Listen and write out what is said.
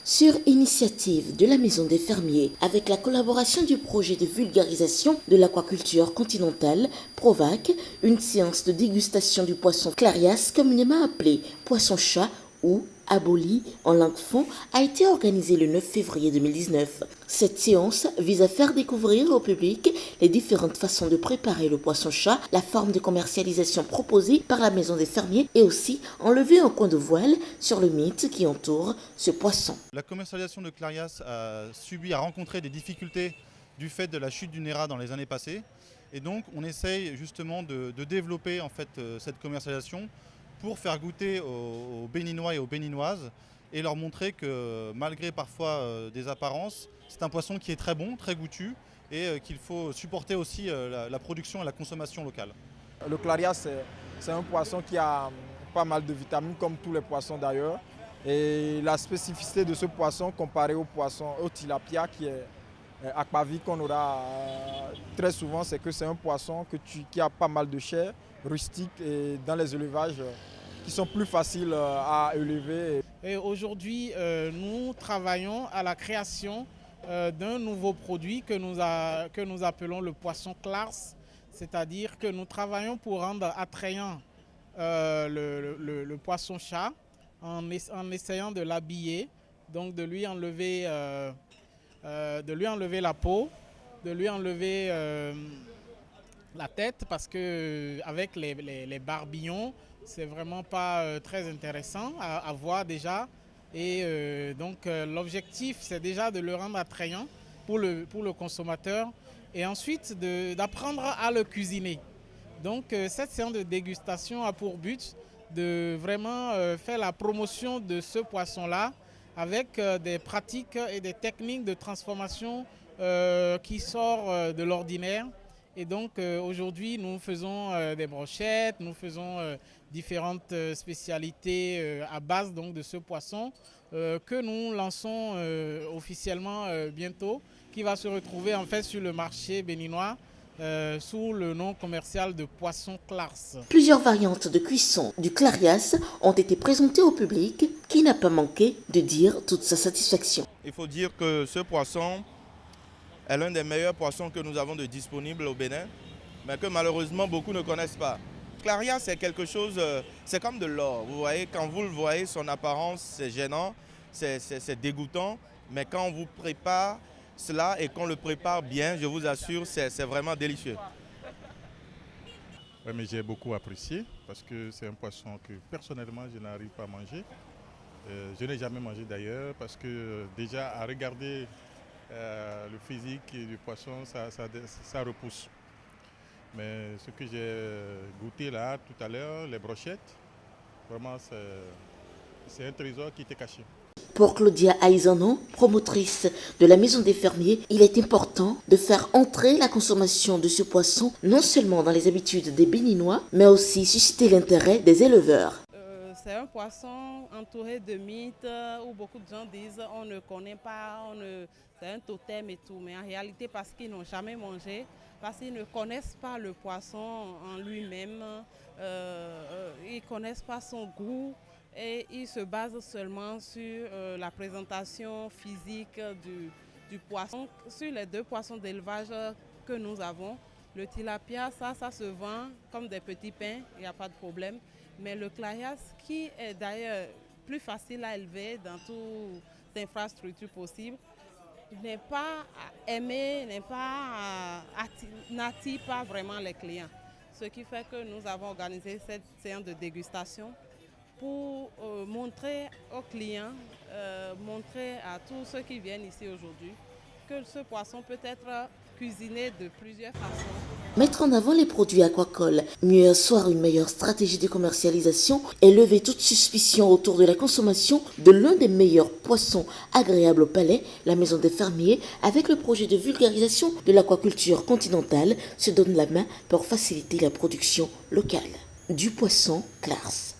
Sur initiative de la Maison des Fermiers, avec la collaboration du projet de vulgarisation de l'aquaculture continentale, PROVAC, une séance de dégustation du poisson clarias, communément appelé poisson-chat ou aboli en langue fon, a été organisée le 9 février 2019. Cette séance vise à faire découvrir au public les différentes façons de préparer le poisson-chat, la forme de commercialisation proposée par la Maison des Fermiers et aussi enlever un coin de voile sur le mythe qui entoure ce poisson. La commercialisation de clarias a rencontré des difficultés du fait de la chute du NERA dans les années passées. Et donc on essaye justement de développer en fait, cette commercialisation pour faire goûter aux Béninois et aux Béninoises et leur montrer que malgré parfois des apparences, c'est un poisson qui est très bon, très goûtu et qu'il faut supporter aussi la production et la consommation locale. Le clarias, c'est un poisson qui a pas mal de vitamines comme tous les poissons d'ailleurs. Et la spécificité de ce poisson comparé au tilapia qui est aquavique qu'on aura très souvent, c'est que c'est un poisson qui a pas mal de chair, rustique et dans les élevages qui sont plus faciles à élever. Aujourd'hui, nous travaillons à la création d'un nouveau produit que nous appelons le poisson clars, c'est-à-dire que nous travaillons pour rendre attrayant le poisson-chat en essayant de l'habiller, donc de lui enlever la peau, de lui enlever la tête, parce qu'avec les barbillons, c'est vraiment pas très intéressant à voir déjà. Et donc l'objectif, c'est déjà de le rendre attrayant pour le consommateur et ensuite d'apprendre à le cuisiner. Donc cette séance de dégustation a pour but de vraiment faire la promotion de ce poisson-là avec des pratiques et des techniques de transformation qui sortent de l'ordinaire. Et donc aujourd'hui, nous faisons des brochettes, nous faisons différentes spécialités à base donc, de ce poisson que nous lançons officiellement bientôt, qui va se retrouver en fait sur le marché béninois sous le nom commercial de poisson clars. Plusieurs variantes de cuisson du clarias ont été présentées au public qui n'a pas manqué de dire toute sa satisfaction. Il faut dire que ce poisson est l'un des meilleurs poissons que nous avons de disponibles au Bénin, mais que malheureusement beaucoup ne connaissent pas. Clarias, c'est quelque chose, c'est comme de l'or. Vous voyez, quand vous le voyez, son apparence, c'est gênant, c'est dégoûtant, mais quand on vous prépare cela et qu'on le prépare bien, je vous assure, c'est vraiment délicieux. Oui, mais j'ai beaucoup apprécié parce que c'est un poisson que personnellement je n'arrive pas à manger. Je n'ai jamais mangé d'ailleurs parce que déjà à regarder le physique du poisson, ça repousse. Mais ce que j'ai goûté là tout à l'heure, les brochettes, vraiment c'est un trésor qui était caché. Pour Claudia Aizano, promotrice de la Maison des Fermiers, il est important de faire entrer la consommation de ce poisson non seulement dans les habitudes des Béninois, mais aussi susciter l'intérêt des éleveurs. C'est un poisson entouré de mythes où beaucoup de gens disent on ne connaît pas, c'est un totem et tout. Mais en réalité, parce qu'ils n'ont jamais mangé, parce qu'ils ne connaissent pas le poisson en lui-même, ils ne connaissent pas son goût et ils se basent seulement sur la présentation physique du poisson. Sur les deux poissons d'élevage que nous avons, le tilapia, ça se vend comme des petits pains, il n'y a pas de problème. Mais le clarias, qui est d'ailleurs plus facile à élever dans toutes les infrastructures possibles, n'est pas aimé, n'attire pas vraiment les clients. Ce qui fait que nous avons organisé cette séance de dégustation pour montrer aux clients, montrer à tous ceux qui viennent ici aujourd'hui que ce poisson peut être cuisiné de plusieurs façons. Mettre en avant les produits aquacoles, mieux asseoir une meilleure stratégie de commercialisation et lever toute suspicion autour de la consommation de l'un des meilleurs poissons agréables au palais, la Maison des Fermiers, avec le projet de vulgarisation de l'aquaculture continentale, se donne la main pour faciliter la production locale du poisson clars.